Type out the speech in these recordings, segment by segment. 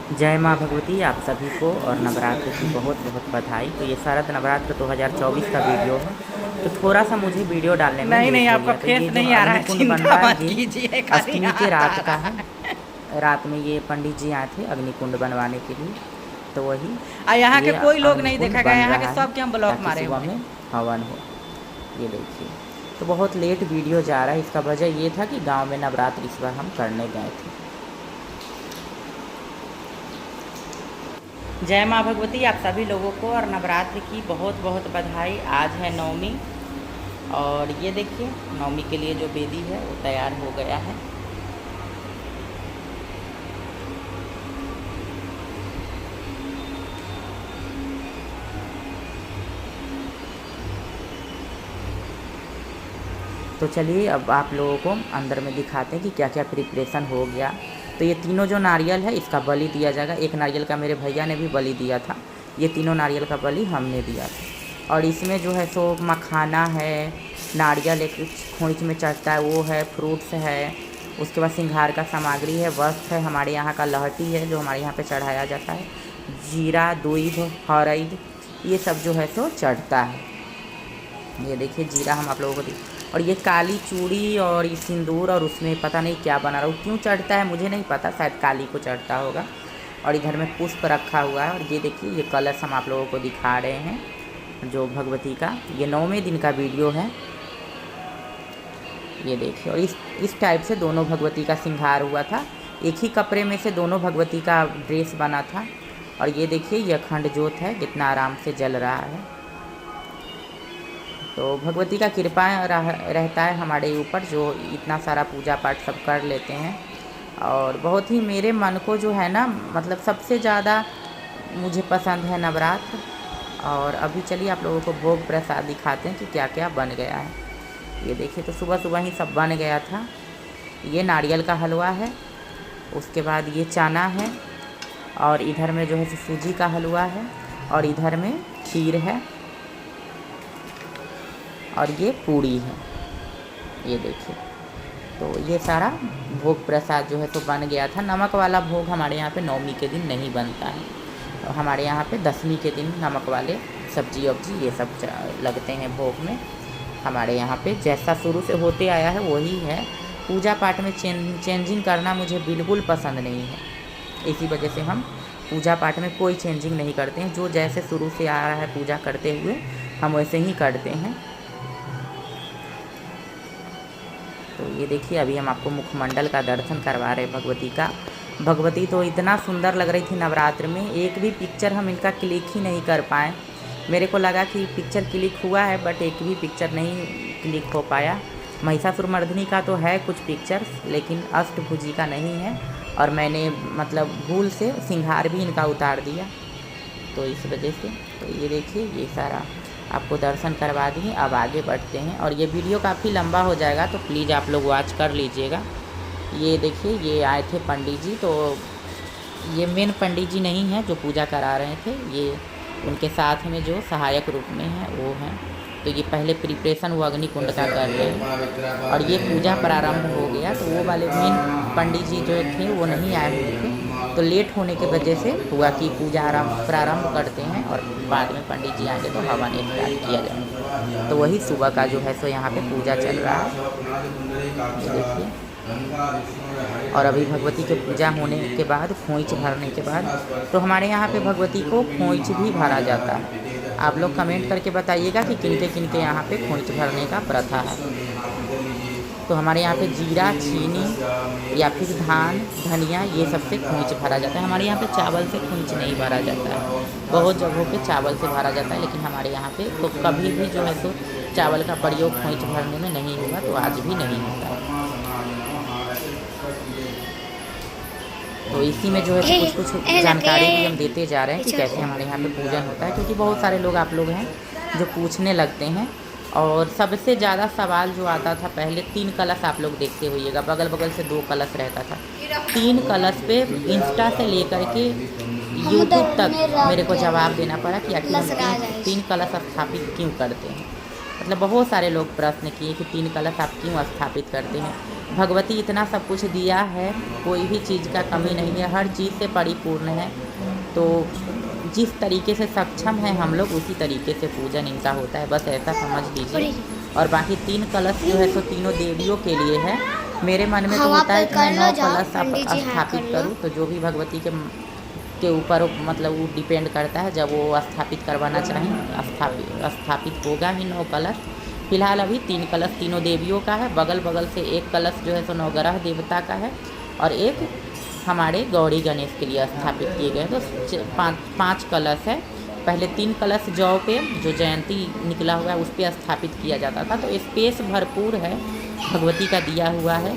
जय माँ भगवती आप सभी को और नवरात्र की बहुत बहुत बधाई। तो ये शारद नवरात्र 2024 का वीडियो है। तो थोड़ा सा मुझे वीडियो डालने में नहीं नहीं, लेट हो आपका गया। तो ये फेस जो नहीं आ रहा है, अग्निकुंड बन चिंता रहा है मत ये कीजिए, खाली अष्टमी के हाथ आ रात का रहा है। रात में ये पंडित जी आए थे अग्निकुंड बनवाने के लिए। तो वही है। यहाँ के ये कोई लोग नहीं अग्निकुंड देखा गया, बन यहाँ के रहा है सब के हम ब्लॉक ताकि मारे सुबह हुए हैं। में हवन हो। ये देखिए, तो बहुत लेट वीडियो जा रहा है। इसका वजह ये था कि गांव में नवरात्र इस बार हम करने गए थे। जय माँ भगवती आप सभी लोगों को और नवरात्र की बहुत बहुत बधाई। आज है नवमी और ये देखिए नवमी के लिए जो बेदी है वो तैयार हो गया है। तो चलिए अब आप लोगों को अंदर में दिखाते हैं कि क्या क्या प्रिपरेशन हो गया। तो ये तीनों जो नारियल है इसका बलि दिया जाएगा। एक नारियल का मेरे भैया ने भी बलि दिया था। ये तीनों नारियल का बलि हमने दिया था। और इसमें जो है सो मखाना है, नारियल एक खोइच में चढ़ता है वो है, फ्रूट्स है, उसके बाद सिंगार का सामग्री है, वस्त्र है, हमारे यहाँ का लहठी है जो हमारे यहाँ पे चढ़ाया जाता है, जीरा, दूध, हरद, ये सब जो है सो चढ़ता है। ये देखिए जीरा हम आप लोगों को और ये काली चूड़ी और ये सिंदूर और उसमें पता नहीं क्या बना रहा, वो क्यों चढ़ता है मुझे नहीं पता, शायद काली को चढ़ता होगा। और इधर में पुष्प रखा हुआ है। और ये देखिए ये कलश हम आप लोगों को दिखा रहे हैं जो भगवती का, ये 9वें दिन का वीडियो है। ये देखिए, और इस टाइप से दोनों भगवती का श्रृंगार हुआ था। एक ही कपड़े में से दोनों भगवती का ड्रेस बना था। और ये देखिए ये अखंड ज्योत है, कितना आराम से जल रहा है। तो भगवती का कृपा रहता है हमारे ऊपर जो इतना सारा पूजा पाठ सब कर लेते हैं। और बहुत ही मेरे मन को जो है ना, मतलब सबसे ज़्यादा मुझे पसंद है नवरात्र। और अभी चलिए आप लोगों को भोग प्रसाद दिखाते हैं कि क्या क्या बन गया है। ये देखिए, तो सुबह सुबह ही सब बन गया था। ये नारियल का हलवा है, उसके बाद ये चना है, और इधर में जो है सूजी का हलवा है, और इधर में खीर है, और ये पूड़ी है। ये देखिए, तो ये सारा भोग प्रसाद जो है तो बन गया था। नमक वाला भोग हमारे यहाँ पे नवमी के दिन नहीं बनता है। तो हमारे यहाँ पे दसवीं के दिन नमक वाले सब्जी वब्जी ये सब लगते हैं भोग में। हमारे यहाँ पे जैसा शुरू से होते आया है वही है। पूजा पाठ में चेंजिंग करना मुझे बिल्कुल पसंद नहीं है। इसी वजह से हम पूजा पाठ में कोई चेंजिंग नहीं करते हैं। जो जैसे शुरू से आ रहा है पूजा करते हुए हम वैसे ही करते हैं। तो ये देखिए अभी हम आपको मुखमंडल का दर्शन करवा रहे हैं भगवती का। भगवती तो इतना सुंदर लग रही थी नवरात्र में, एक भी पिक्चर हम इनका क्लिक ही नहीं कर पाए। मेरे को लगा कि पिक्चर क्लिक हुआ है बट एक भी पिक्चर नहीं क्लिक हो पाया। महिषासुरमर्दिनी का तो है कुछ पिक्चर्स, लेकिन अष्टभुजी का नहीं है। और मैंने मतलब भूल से सिंगार भी इनका उतार दिया, तो इस वजह से। तो ये देखिए ये सारा आपको दर्शन करवा दिए। अब आगे बढ़ते हैं, और ये वीडियो काफ़ी लंबा हो जाएगा तो प्लीज़ आप लोग वॉच कर लीजिएगा। ये देखिए ये आए थे पंडित जी, तो ये मेन पंडित जी नहीं हैं जो पूजा करा रहे थे, ये उनके साथ में जो सहायक रूप में है वो हैं। तो ये पहले प्रिपरेशन वो अग्निकुंड का कर रहे हैं, और ये पूजा प्रारंभ हो गया। तो वो वाले मेन पंडित जी जो थे वो नहीं आए हुए थे, तो लेट होने की वजह से हुआ कि पूजा प्रारंभ करते हैं और बाद में पंडित जी आएंगे तो हवन स्टार्ट किया जाएगा। तो वही सुबह का जो है सो यहाँ पे पूजा चल रहा है, ये देखिए। और अभी भगवती के पूजा होने के बाद खोइच भरने के बाद, तो हमारे यहाँ पे भगवती को खोइच भी भरा जाता है। आप लोग कमेंट करके बताइएगा कि किनके किनके यहाँ पे खोइच भरने का प्रथा है। तो हमारे यहाँ पे जीरा, चीनी या फिर धान, धनिया ये सब से खोइच भरा जाता है। हमारे यहाँ पे चावल से खोइच नहीं भरा जाता है। बहुत जगहों पे चावल से भरा जाता है, लेकिन हमारे यहाँ पे तो कभी भी जो है सो चावल का प्रयोग खोइच भरने में नहीं होगा, तो आज भी नहीं होता है। तो इसी में जो है कुछ कुछ जानकारी भी हम देते जा रहे हैं कि कैसे हमारे यहाँ पे पूजन होता है, क्योंकि बहुत सारे लोग आप लोग हैं जो पूछने लगते हैं। और सबसे ज़्यादा सवाल जो आता था पहले, 3 कलश आप लोग देखते होइएगा, बगल बगल से 2 कलश रहता था। 3 कलश पे इंस्टा से लेकर के यूट्यूब तक मेरे को जवाब देना पड़ा कि आखिर हम 3 कलश स्थापित क्यों करते हैं। मतलब बहुत सारे लोग प्रश्न किए कि 3 कलश आप क्यों स्थापित करते हैं। भगवती इतना सब कुछ दिया है, कोई भी चीज़ का कमी नहीं है, हर चीज़ से परिपूर्ण है। तो जिस तरीके से सक्षम है हम लोग, उसी तरीके से पूजन इनका होता है, बस ऐसा समझ लीजिए। और बाकी 3 कलश जो है सो तीनों देवियों के लिए है। मेरे मन में तो होता है कि मैं 9 कलश स्थापित करूँ, तो जो भी भगवती के ऊपर मतलब वो डिपेंड करता है, जब वो स्थापित करवाना चाहें स्थापित होगा ही 9 कलश। फिलहाल अभी 3 कलश तीनों देवियों का है, बगल बगल से 1 कलश जो है सो नवग्रह देवता का है, और एक हमारे गौरी गणेश के लिए स्थापित किए गए। तो 5 कलश है। पहले 3 कलश जौ पे जो जयंती निकला हुआ है उस पर स्थापित किया जाता था, तो स्पेस भरपूर है, भगवती का दिया हुआ है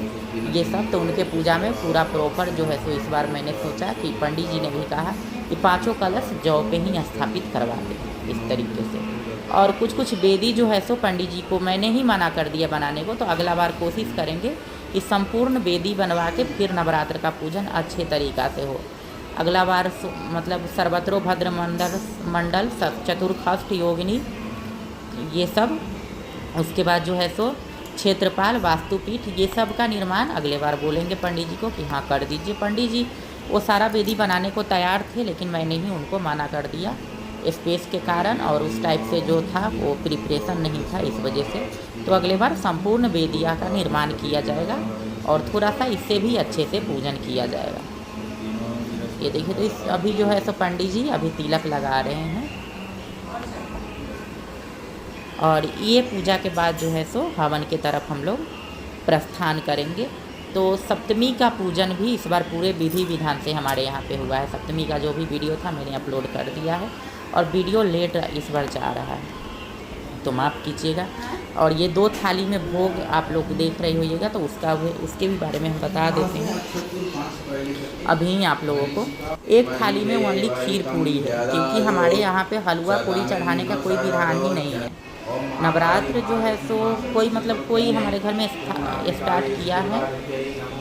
ये सब। तो उनके पूजा में पूरा प्रॉपर जो है सो इस बार मैंने सोचा कि पंडित जी ने भी कहा कि 5 कलश जौ पे ही स्थापित करवा दें इस तरीके से। और कुछ वेदी जो है सो पंडित जी को मैंने ही मना कर दिया बनाने को, तो अगला बार कोशिश करेंगे कि संपूर्ण वेदी बनवा के फिर नवरात्र का पूजन अच्छे तरीक़ा से हो। अगला बार मतलब सर्वत्रो भद्र मंडल चतुर्खष्ट योगिनी ये सब, उसके बाद जो है सो क्षेत्रपाल वास्तुपीठ, ये सब का निर्माण अगले बार बोलेंगे पंडित जी को कि हाँ कर दीजिए। पंडित जी वो सारा वेदी बनाने को तैयार थे, लेकिन मैंने ही उनको मना कर दिया स्पेस के कारण, और उस टाइप से जो था वो प्रिपरेशन नहीं था इस वजह से। तो अगले बार संपूर्ण वेदिया का निर्माण किया जाएगा और थोड़ा सा इससे भी अच्छे से पूजन किया जाएगा। ये देखिए, तो इस अभी जो है सो पंडित जी अभी तिलक लगा रहे हैं, और ये पूजा के बाद जो है सो हवन के तरफ हम लोग प्रस्थान करेंगे। तो सप्तमी का पूजन भी इस बार पूरे विधि विधान से हमारे यहाँ पे हुआ है। सप्तमी का जो भी वीडियो था मैंने अपलोड कर दिया है, और वीडियो लेट इस बार जा रहा है, तो माफ़ कीजिएगा। और ये 2 थाली में भोग आप लोग देख रहे होइएगा, तो उसके भी बारे में हम बता देते हैं अभी आप लोगों को। एक थाली में ओनली खीर पूड़ी है, क्योंकि हमारे यहाँ पे हलवा पूड़ी चढ़ाने का कोई विधान ही नहीं है। नवरात्र जो है सो कोई हमारे घर में स्टार्ट किया है,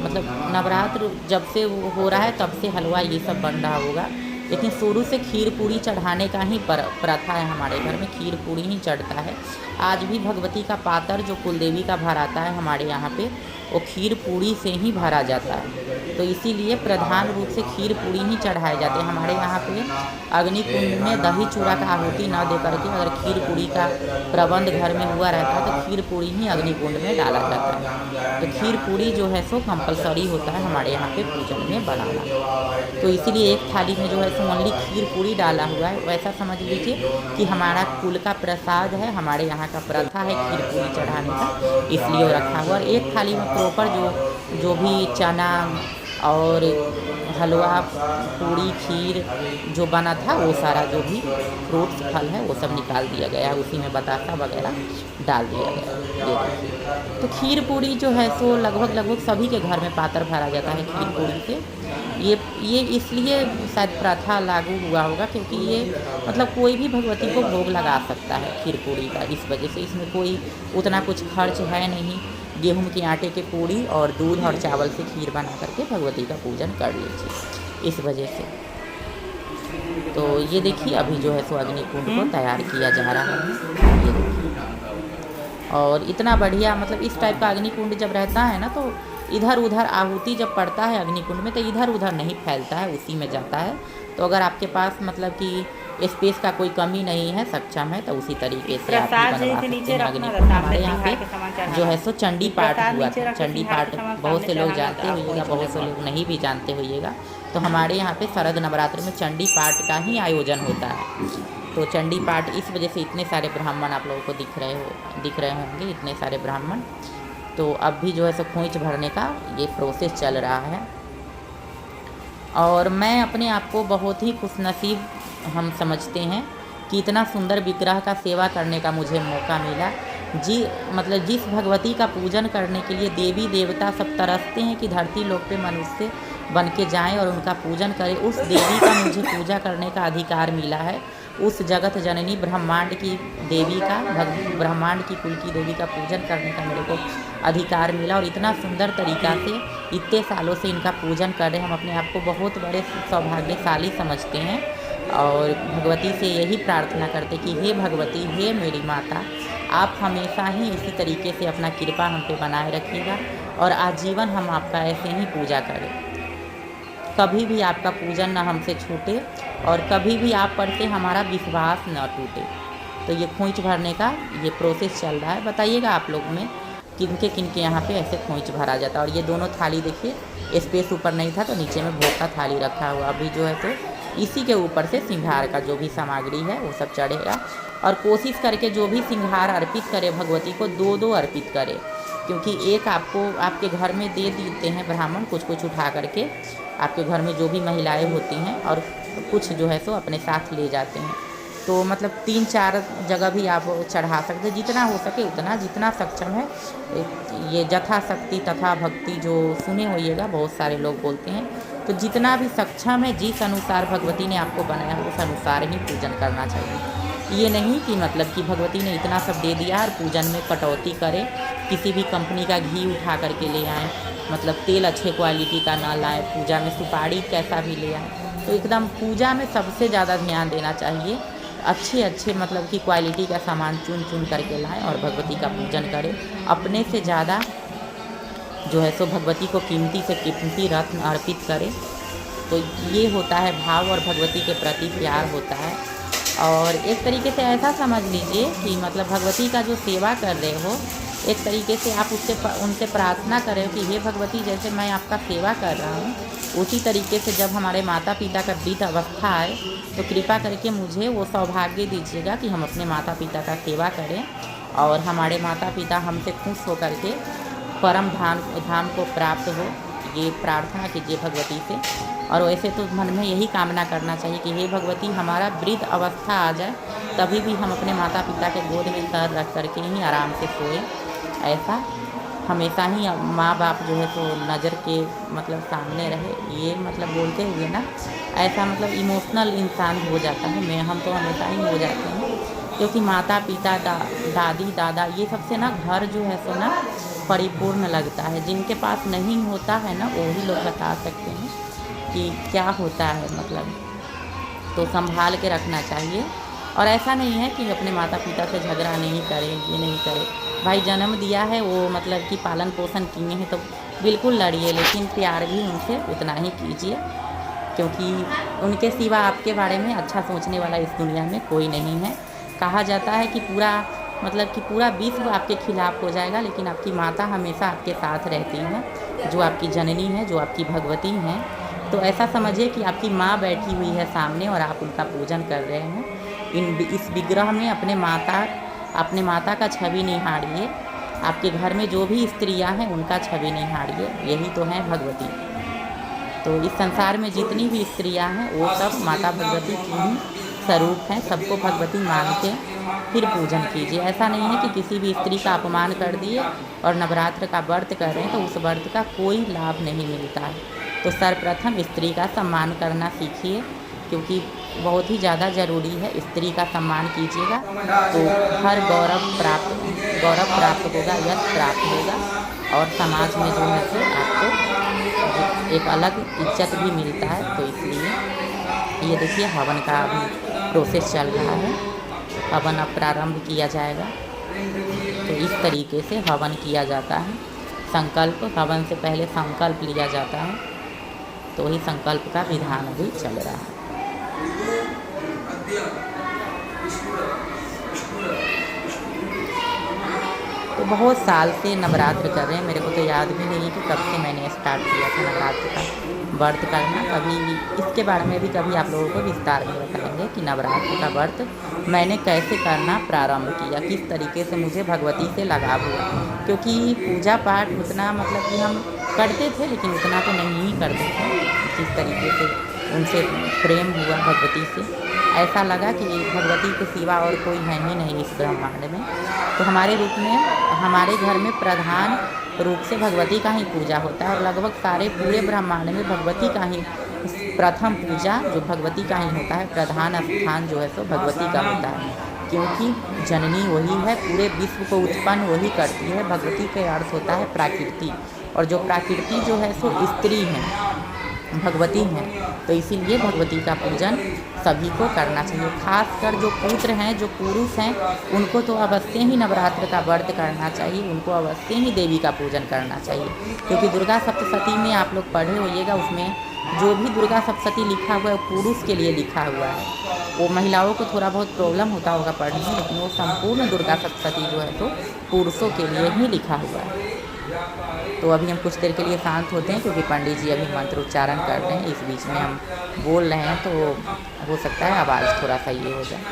मतलब नवरात्र जब से वो हो रहा है तब से हलवा ये सब बन रहा होगा, लेकिन शुरू से खीर पूड़ी चढ़ाने का ही प्रथा है हमारे घर में, खीर पूड़ी ही चढ़ता है। आज भी भगवती का पातर जो कुलदेवी का भराता है हमारे यहाँ पे, वो खीर पूड़ी से ही भरा जाता है। तो इसीलिए प्रधान रूप से खीर पूड़ी ही चढ़ाए जाते हैं हमारे यहाँ पे। अग्नि कुंड में दही चूड़ा का आहुति न दे करके अगर खीर पूड़ी का प्रबंध घर में हुआ रहता है तो खीर पूड़ी ही अग्नि कुंड में डाला जाता है। तो खीर पूड़ी जो है सो कंपलसरी होता है हमारे यहाँ पे पूजन में बनाना। तो इसीलिए एक थाली में जो है सो ओनली खीर पूड़ी डाला हुआ है। वैसा समझ लीजिए कि हमारा कुल का प्रसाद है, हमारे यहाँ का प्रथा है खीर पूड़ी चढ़ाने का, इसलिए वो रखा हुआ। और एक थाली में प्रॉपर जो भी चना और हलवा पूड़ी खीर जो बना था वो सारा जो भी फ्रूट्स फल है वो सब निकाल दिया गया, उसी में बतासा वगैरह डाल दिया गया। ये देखिए, तो खीर पूड़ी जो है सो लगभग सभी के घर में पातर भरा जाता है खीर पूड़ी से। ये इसलिए शायद प्रथा लागू हुआ होगा क्योंकि ये मतलब कोई भी भगवती को भोग लगा सकता है खीर पूड़ी का, इस वजह से इसमें कोई उतना कुछ खर्च है नहीं। गेहूं के आटे के पूड़ी और दूध और चावल से खीर बना करके भगवती का पूजन कर लीजिए, इस वजह से। तो ये देखिए अभी जो है सो अग्नि कुंड को तैयार किया जा रहा है, ये देखिए। और इतना बढ़िया मतलब इस टाइप का अग्नि कुंड जब रहता है ना तो इधर उधर आहुति जब पड़ता है अग्नि कुंड में तो इधर उधर नहीं फैलता है, उसी में जाता है। तो अगर आपके पास मतलब कि स्पेस का कोई कमी नहीं है, सक्षम है, तो उसी तरीके से आप बनवा सकते हैं अग्नि कुंड। हमारे यहाँ पे जो है सो चंडी पाठ हुआ था। चंडी पाठ बहुत से लोग जानते होइएगा, बहुत से लोग नहीं भी जानते होइएगा। तो हमारे यहाँ पे शरद नवरात्र में चंडी पाठ का ही आयोजन होता है। तो चंडी पाठ इस वजह से इतने सारे ब्राह्मण आप लोगों को दिख रहे होंगे, इतने सारे ब्राह्मण। तो अब भी जो है सो खोइच भरने का ये प्रोसेस चल रहा है। और मैं अपने आप को बहुत ही खुशनसीब हम समझते हैं कि इतना सुंदर विग्रह का सेवा करने का मुझे मौका मिला। मतलब जिस भगवती का पूजन करने के लिए देवी देवता सब तरसते हैं कि धरती लोक पे मनुष्य बन के जाएँ और उनका पूजन करें, उस देवी का मुझे पूजा करने का अधिकार मिला है। उस जगत जननी ब्रह्मांड की देवी का, ब्रह्मांड की कुल की देवी का पूजन करने का मेरे को अधिकार मिला। और इतना सुंदर तरीक़ा से इतने सालों से इनका पूजन कर रहे हैं, हम अपने आप को बहुत बड़े सौभाग्यशाली समझते हैं। और भगवती से यही प्रार्थना करते कि हे भगवती, हे मेरी माता, आप हमेशा ही इसी तरीके से अपना कृपा हम पे बनाए रखिएगा और आजीवन हम आपका ऐसे ही पूजा करें। कभी भी आपका पूजन ना हमसे छूटे और कभी भी आप पर से हमारा विश्वास न टूटे। तो ये खोइंच भरने का ये प्रोसेस चल रहा है। बताइएगा आप लोगों में किनके यहाँ पे ऐसे खोइंच भरा जाता है। और ये दोनों थाली देखिए, स्पेस ऊपर नहीं था तो नीचे में भोग का थाली रखा हुआ। अभी जो है तो इसी के ऊपर से सिंघार का जो भी सामग्री है वो सब चढ़ेगा। और कोशिश करके जो भी सिंघार अर्पित करे भगवती को, 2-2 अर्पित करे, क्योंकि एक आपको आपके घर में दे देते हैं ब्राह्मण कुछ उठा करके, आपके घर में जो भी महिलाएं होती हैं, और कुछ जो है सो अपने साथ ले जाते हैं। तो मतलब 3-4 जगह भी आप चढ़ा सकते हैं, जितना हो सके उतना, जितना सक्षम है। ये यथाशक्ति तथा भक्ति जो सुने होइएगा, बहुत सारे लोग बोलते हैं। तो जितना भी सक्षम है, जिस अनुसार भगवती ने आपको बनाया उस अनुसार ही पूजन करना चाहिए। ये नहीं कि मतलब कि भगवती ने इतना सब दे दिया और पूजन में कटौती करें, किसी भी कंपनी का घी उठा करके ले आएँ, मतलब तेल अच्छे क्वालिटी का ना लाएँ, पूजा में सुपारी कैसा भी ले आएँ। तो एकदम पूजा में सबसे ज़्यादा ध्यान देना चाहिए, अच्छे मतलब कि क्वालिटी का सामान चुन करके लाएं और भगवती का पूजन करें। अपने से ज़्यादा जो है सो भगवती को कीमती से कीमती रत्न अर्पित करें। तो ये होता है भाव, और भगवती के प्रति प्यार होता है। और एक तरीके से ऐसा समझ लीजिए कि मतलब भगवती का जो सेवा कर रहे हो, एक तरीके से आप उनसे प्रार्थना करें कि हे भगवती, जैसे मैं आपका सेवा कर रहा हूँ, उसी तरीके से जब हमारे माता पिता का वृद्ध अवस्था आए तो कृपा करके मुझे वो सौभाग्य दीजिएगा कि हम अपने माता पिता का सेवा करें और हमारे माता पिता हमसे खुश होकर के परम धाम को प्राप्त हो। ये प्रार्थना कीजिए भगवती से। और वैसे तो मन में यही कामना करना चाहिए कि हे भगवती, हमारा वृद्ध अवस्था आ जाए तभी भी हम अपने माता पिता के गोद में सर रख करके ही आराम से सोए। ऐसा हमेशा ही माँ बाप जो है तो नज़र के मतलब सामने रहे, ये मतलब बोलते हुए ना ऐसा मतलब इमोशनल इंसान हो जाता है। हम तो हमेशा ही हो जाते हैं, क्योंकि माता पिता दादी दादा ये सबसे ना घर जो है सो ना परिपूर्ण लगता है। जिनके पास नहीं होता है ना, वही लोग बता सकते हैं कि क्या होता है मतलब। तो संभाल के रखना चाहिए। और ऐसा नहीं है कि अपने माता पिता से झगड़ा नहीं करें, ये नहीं करें। भाई जन्म दिया है, वो मतलब कि पालन पोषण किए हैं तो बिल्कुल लड़िए, लेकिन प्यार भी उनसे उतना ही कीजिए, क्योंकि उनके सिवा आपके बारे में अच्छा सोचने वाला इस दुनिया में कोई नहीं है। कहा जाता है कि पूरा विश्व आपके खिलाफ हो जाएगा, लेकिन आपकी माता हमेशा आपके साथ रहती है, जो आपकी जननी है, जो आपकी भगवती हैं। तो ऐसा समझिए कि आपकी माँ बैठी हुई है सामने और आप उनका पूजन कर रहे हैं। इस विग्रह में अपने माता का छवि निहारिए। आपके घर में जो भी स्त्रियां हैं उनका छवि निहारिए, यही तो है भगवती। तो इस संसार में जितनी भी स्त्रियां हैं वो सब माता भगवती की ही स्वरूप हैं। सबको भगवती मान के फिर पूजन कीजिए। ऐसा नहीं है कि किसी भी स्त्री का अपमान कर दिए और नवरात्र का व्रत कर रहे हैं तो उस व्रत का कोई लाभ नहीं मिलता है। तो सर्वप्रथम स्त्री का सम्मान करना सीखिए, क्योंकि बहुत ही ज़्यादा ज़रूरी है। स्त्री का सम्मान कीजिएगा तो हर गौरव प्राप्त होगा, यश प्राप्त होगा, और समाज में जो है तो आपको एक अलग इज्जत भी मिलता है। तो इसलिए ये देखिए हवन का अभी प्रोसेस चल रहा है। हवन अब प्रारंभ किया जाएगा। तो इस तरीके से हवन किया जाता है। हवन से पहले संकल्प लिया जाता है, तो ही संकल्प का विधान भी चल रहा है। तो बहुत साल से नवरात्र कर रहे हैं। मेरे को तो याद भी नहीं है कि कब से मैंने स्टार्ट किया था नवरात्र का व्रत करना। कभी इसके बारे में भी कभी आप लोगों को विस्तार में बताएंगे कि नवरात्र का व्रत मैंने कैसे करना प्रारंभ किया, किस तरीके से मुझे भगवती से लगाव हुआ। क्योंकि पूजा पाठ उतना मतलब कि हम करते थे, लेकिन उतना तो नहीं ही करते थे। जिस तरीके से उनसे प्रेम हुआ भगवती से, ऐसा लगा कि भगवती के सिवा और कोई है ही नहीं इस ब्रह्मांड में। तो हमारे घर में प्रधान रूप से भगवती का ही पूजा होता है, और लगभग सारे पूरे ब्रह्मांड में भगवती का ही प्रथम पूजा जो भगवती का ही होता है। प्रधान स्थान जो है सो भगवती का होता है, क्योंकि जननी वही है, पूरे विश्व को उत्पन्न वही करती है। भगवती का अर्थ होता है प्राकृति, और जो प्राकृति जो है सो स्त्री है। भगवती हैं, तो इसीलिए भगवती का पूजन सभी को करना चाहिए। खासकर जो पुत्र हैं, जो पुरुष हैं, उनको तो अवश्य ही नवरात्र का व्रत करना चाहिए, उनको अवश्य ही देवी का पूजन करना चाहिए। क्योंकि दुर्गा सप्तशती में आप लोग पढ़े होइएगा, उसमें जो भी दुर्गा सप्तशती लिखा हुआ है वो पुरुष के लिए लिखा हुआ है। वो महिलाओं को थोड़ा बहुत प्रॉब्लम होता होगा पढ़ने में, लेकिन वो संपूर्ण दुर्गा सप्तशती जो है तो पुरुषों के लिए ही लिखा हुआ है। तो अभी हम कुछ देर के लिए शांत होते हैं, क्योंकि पंडित जी अभी मंत्र उच्चारण कर रहे हैं। इस बीच में हम बोल रहे हैं, तो हो सकता है आवाज़ थोड़ा सा ये हो जाए।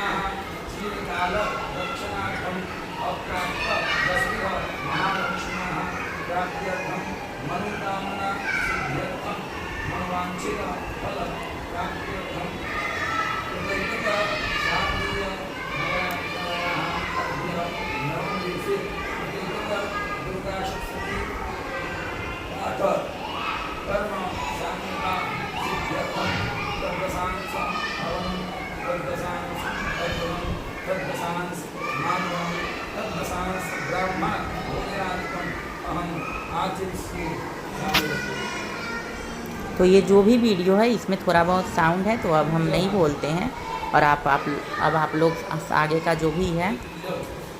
तो ये जो भी वीडियो है इसमें थोड़ा बहुत साउंड है, तो अब हम नहीं बोलते हैं। और अब आप लोग आगे का जो भी है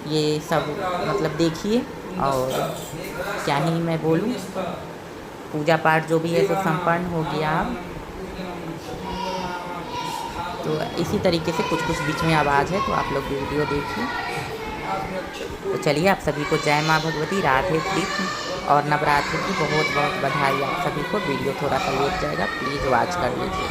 ये सब मतलब देखिए, और क्या ही मैं बोलूँ, पूजा पाठ जो भी है तो संपन्न हो गया अब। तो इसी तरीके से कुछ कुछ बीच में आवाज़ है, तो आप लोग वीडियो देखिए। तो चलिए, आप सभी को जय माँ भगवती, राधे कृष्ण, और नवरात्रि की बहुत बहुत बधाई आप सभी को। वीडियो थोड़ा सा लेट जाएगा, प्लीज़ वॉच कर लीजिए।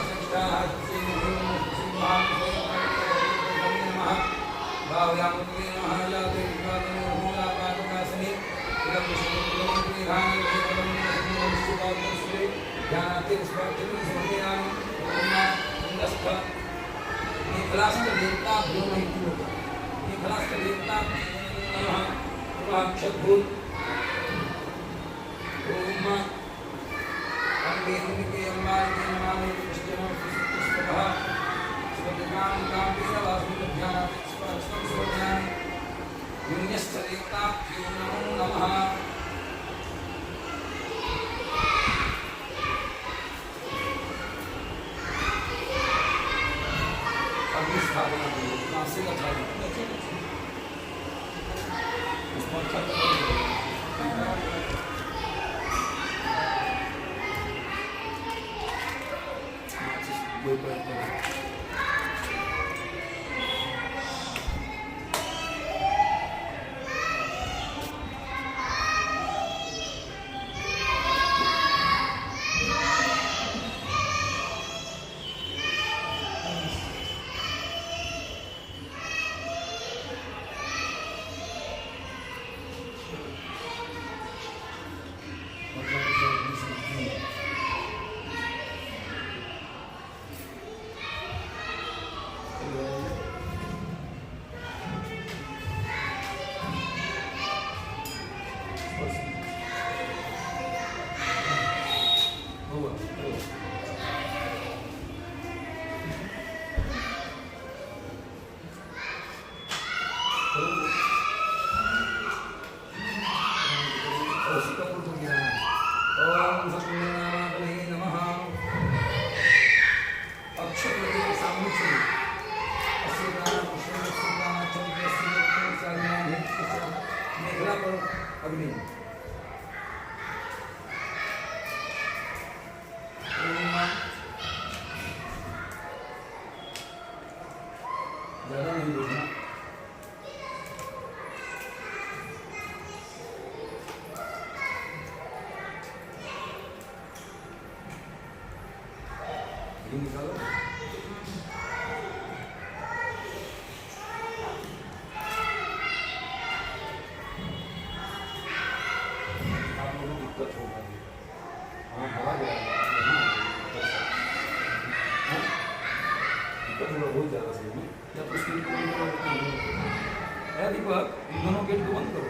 दीपक, इन दोनों गेट को बंद करो।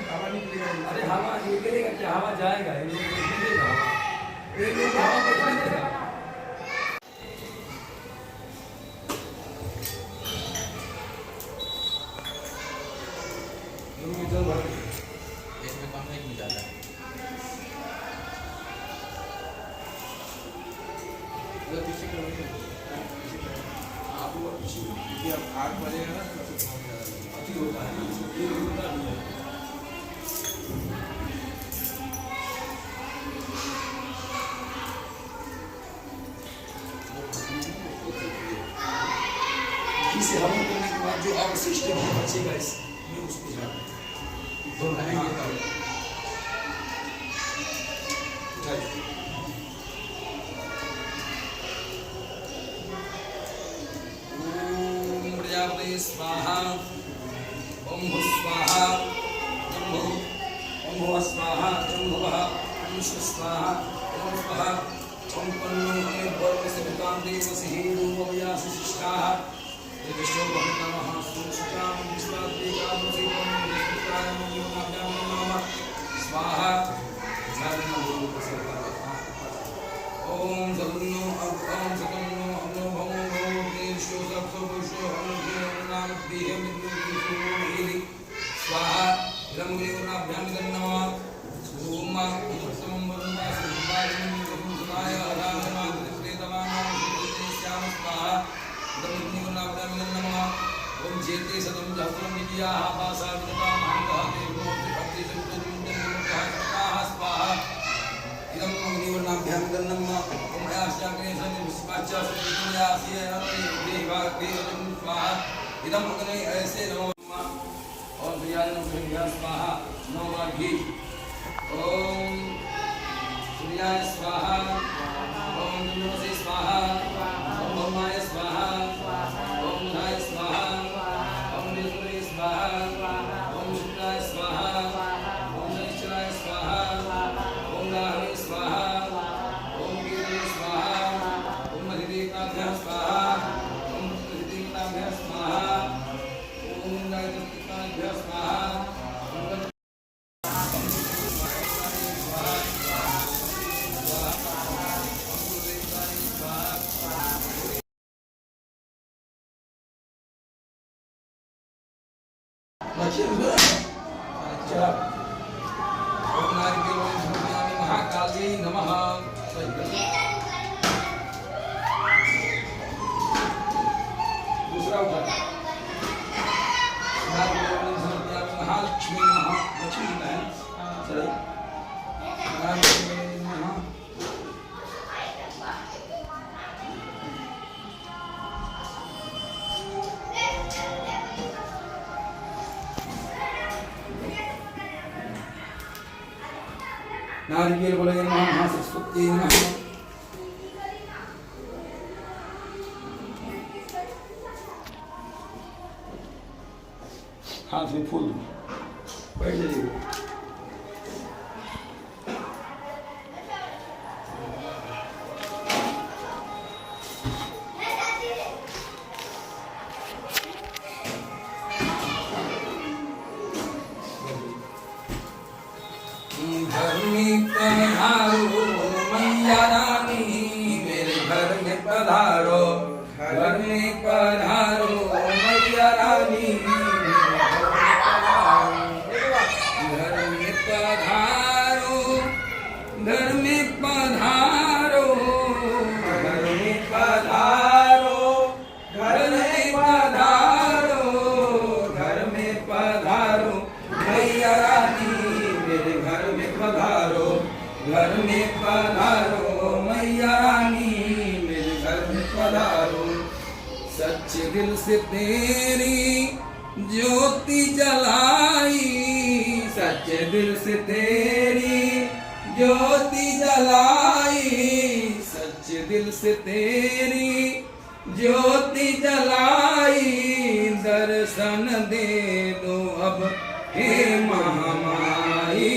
हवा निकलेगा। अरे हवा निकलेगा क्या? हवा जाएगा, इन लोगों को निकलेगा हवा। इन लोगों को हवा कैसे निकलेगा? इसमें कम नहीं जाता है। आप वो कि अब आग बजेगा ना तो अति होता है, ये होता नहीं है। घी से हवन करने के बाद जो अवशिष्ट घी बचेगा इसमें उसको जाना तो रहेंगे तब। ओम प्रजापते स्वाहा, ओम भू स्वाहा, ओम भुव स्वाहा, ओम भुवः, ओम शिव स्वाहा, ओम स्वः, ओम पन्नो हमें वर्म से विकाम देवसी रूपमयासि शिष्टाः विष्णु भगवान सुष्टाम विश्वाद्वेकाम सिद्धम विष्णुकाय नमः नमः स्वाहा। ओम सगुणो ओम सगुणो अनो भवो भवो देशो सप्तो पुरुषो अनो नाम देह मिन्दु हेलि स्वाहा। इदं गुरुनाभ्यां नमः ओम उत्तमं वरुणा सुभायं गुरुनाय आराधनां कृतेतमानं श्याम स्वाहा। इदं गुरुनाभ्यां नमः ओम जेते सदं जहत्रं विद्याः पासा विदता महन्तः देवो भक्ति संतुलितं स्वाहा। इदं गुरुनाभ्यां नमः ओम आस्याग्ने सदं विस्पाच्य सत्यास्य देवा देवं स्वाहा। इदं अग्ने ऐसे नमः और सूर्याय स्वाहा। नमः घी ओम सूर्याय स्वाहा, ओम नमोसे स्वाहा, ओम ब्रह्माय स्वाहा, ओम बुधाय स्वाहा, ओम विष्णुवे स्वाहा, ओम शुक्राय स्वाहा, ओम शनिश्चराय स्वाहा, ओम राहवे स्वाहा, ओम केतवे स्वाहा, ओम अधिदेवताभ्यः स्वाहा, ओम प्रतिदेवताभ्यः स्वाहा, ओम गायत्रीभ्यः स्वाहा। महाकाली नमः। दूसरा उठा महालक्ष्मी महालक्ष्मी है नारिकेल बोलेंगे नमः महासरस्वती नमः। हाथ में फूल बैठ जाइए। घर में पधारो मैया रानी, मेरे घर में पधारो, घर में पधारो मैया रानी, घर में पधारो, घर में पधारो, घर में पधारो, घर में पधारो, घर में पधारो मैया रानी, मेरे घर में पधारो, घर में पधारो मैया रानी, मेरे घर में पधारो। सच्चे दिल से तेरी ज्योति जलाई, सच्चे दिल से तेरी ज्योति जलाई, सच्चे दिल से तेरी ज्योति जलाई, दर्शन दे दो अब हे महामाई,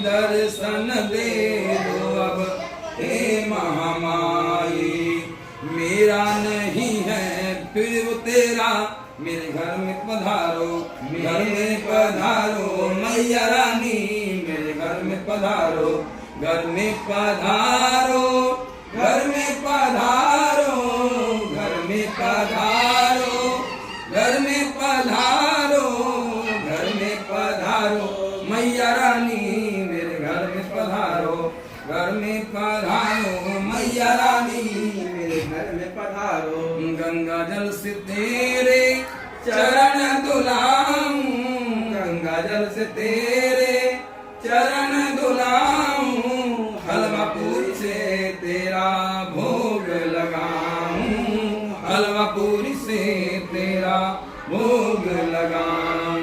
दर्शन दे दो अब हे महामाई। मेरा नहीं है फिर वो तेरा, मेरे घर में पधारो, घर में पधारो मैया रानी, मेरे घर में पधारो, घर में पधारो, घर में पधारो, घर में पधारो, घर में पधारो, घर में पधारो मैया रानी, मेरे घर में पधारो, घर में पधारो मैया रानी, मेरे घर घर में पधारो। गंगा जल से तेरे चरण धुलाऊं, गंगा जल से तेरे चरण धुलाऊं, हलवा पूरी से तेरा भोग लगाऊं, हलवा पूरी से तेरा भोग लगाऊं।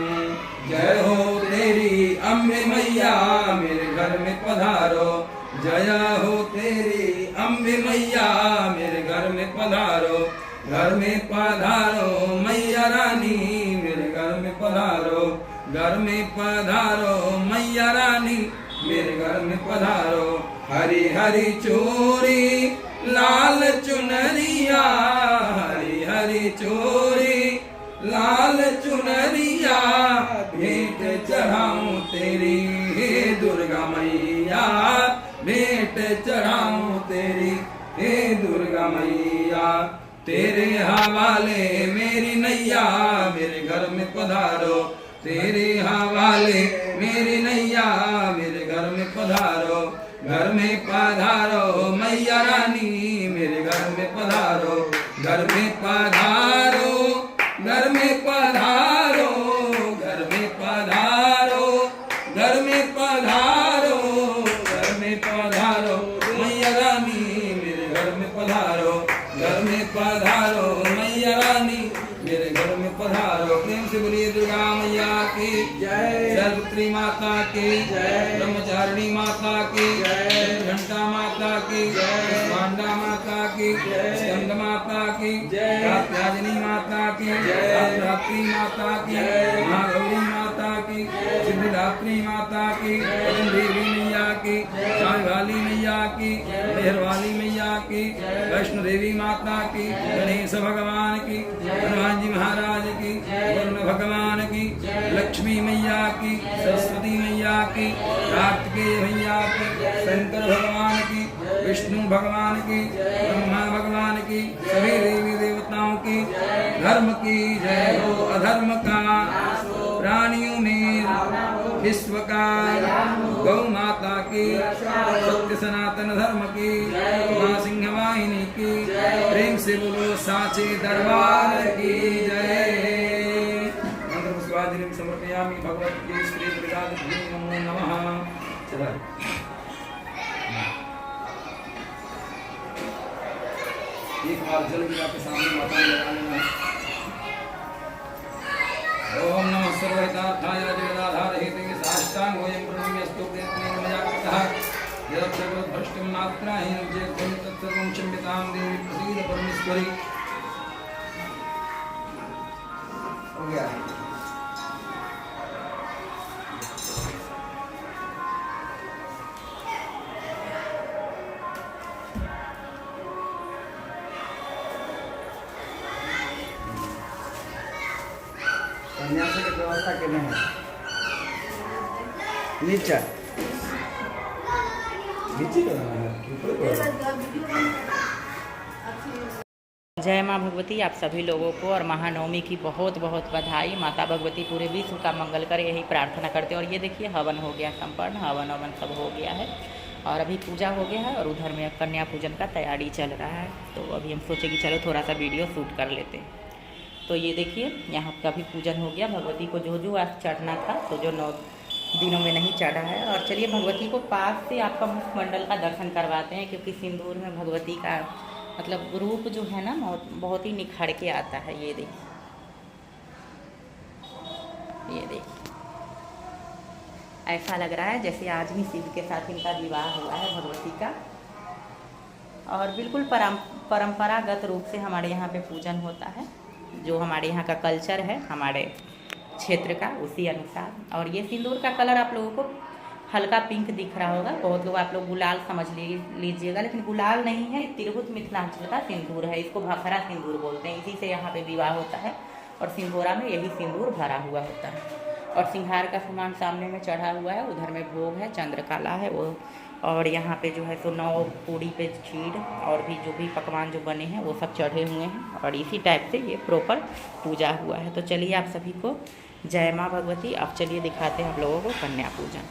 जय हो तेरी अम्बे मैया मेरे घर में पधारो, जय हो तेरी अम्बे मैया मेरे घर में पधारो, घर में पधारो मैया रानी मेरे घर में पधारो, घर में पधारो मैया रानी मेरे घर में पधारो। हरी हरी चोरी लाल चुनरिया, हरी हरी चोरी लाल चुनरिया, भेंट चढ़ाऊं तेरी हे दुर्गा मैया, भेंट चढ़ाऊं तेरी हे दुर्गा मैया। तेरे हवाले मेरी नैया मेरे घर में पधारो, तेरे हवाले मेरी नैया मेरे घर में पधारो, घर में पधारो मैया रानी मेरे घर में पधारो, घर में पधारो, घर में पधारो, घर में पधारो, घर में पधारो, घर में पधारो मैया रानी मेरे घर में पधारो, घर में पधारो मैया रानी मेरे घर में पधारो। प्रेम से बोलिए दुर्गा मैया की जय, सरस्वती माता की जय, ब्रह्मचारिणी माता की जय, घंटा माता की जय, पांडा माता की जय, स्कंद माता की जय, कात्यायनी माता की जय, धात्री माता की जय, महागौरी माता की सिद्धिदात्री माता की देवी मैया की चाय वाली मैया की मेहर वाली मैया की वैष्णो देवी माता की गणेश भगवान की हनुमान जी महाराज की वरुण भगवान की लक्ष्मी मैया की सरस्वती मैया की कार्तिकेय मैया की शंकर भगवान की विष्णु भगवान की ब्रह्मा भगवान की सभी देवी देवताओं की धर्म की जय हो, अधर्म का प्राणियों में विश्व का गौ माता की सत्य सनातन धर्म की माँ सिंह वाहिनी की प्रेम से बोलो साचे दरबार की जय। मंत्र पुष्पांजलि समर्पयामि भगवती श्री विराजते नमो नमः। चलो एक बार जल भी आपके सामने माता ने लगा लेना। ओम नमः सर्वहितार्थाय जगदाधार हेतवे साष्टांगोऽयं प्रणम्यस्तु प्रयत्नेन मया कृतः यदक्षरभ्रष्टं मात्राहीनं चेत् तत्सर्वं क्षम्यतां देवी प्रसीद परमेश्वरी। हो गया। सन्यासी की व्यवस्था केने है नीचे नीचे करना है ऊपर करना। जय माँ भगवती, आप सभी लोगों को और महानवमी की बहुत बहुत बधाई। माता भगवती पूरे विश्व का मंगल करे, यही प्रार्थना करते हैं। और ये देखिए हवन हो गया संपन्न, हवन हवन सब हो गया है और अभी पूजा हो गया है और उधर में कन्या पूजन का तैयारी चल रहा है। तो अभी हम सोचे कि चलो थोड़ा सा वीडियो शूट कर लेते हैं। तो ये देखिए यहाँ का भी पूजन हो गया। भगवती को जो जो आज चढ़ना था तो जो 9 दिनों में नहीं चढ़ा है। और चलिए भगवती को पास से आपका मुखमंडल का दर्शन करवाते हैं, क्योंकि सिंदूर में भगवती का मतलब रूप जो है ना बहुत ही निखर के आता है। ये देखिए, ये देखिए ऐसा लग रहा है जैसे आज ही शिव के साथ इनका विवाह हुआ है भगवती का। और बिल्कुल परंपरागत रूप से हमारे यहाँ पे पूजन होता है, जो हमारे यहाँ का कल्चर है हमारे क्षेत्र का, उसी अनुसार। और ये सिंदूर का कलर आप लोगों को हल्का पिंक दिख रहा होगा। बहुत लोग आप लोग गुलाल समझ लीजिएगा, लेकिन गुलाल नहीं है, तिरहुत मिथिलांचल का सिंदूर है। इसको भाखरा सिंदूर बोलते हैं। इसी से यहाँ पे विवाह होता है और सिंदूरा में यही सिंदूर भरा हुआ होता है। और सिंगार का सामान सामने में चढ़ा हुआ है, उधर में भोग है, चंद्रकला है वो। और यहाँ पे जो है तो 9 पूड़ी पे खीर और भी जो भी पकवान जो बने हैं वो सब चढ़े हुए हैं। और इसी टाइप से ये प्रॉपर पूजा हुआ है। तो चलिए आप सभी को जय माँ भगवती। अब चलिए दिखाते हैं आप लोगों को कन्या पूजन।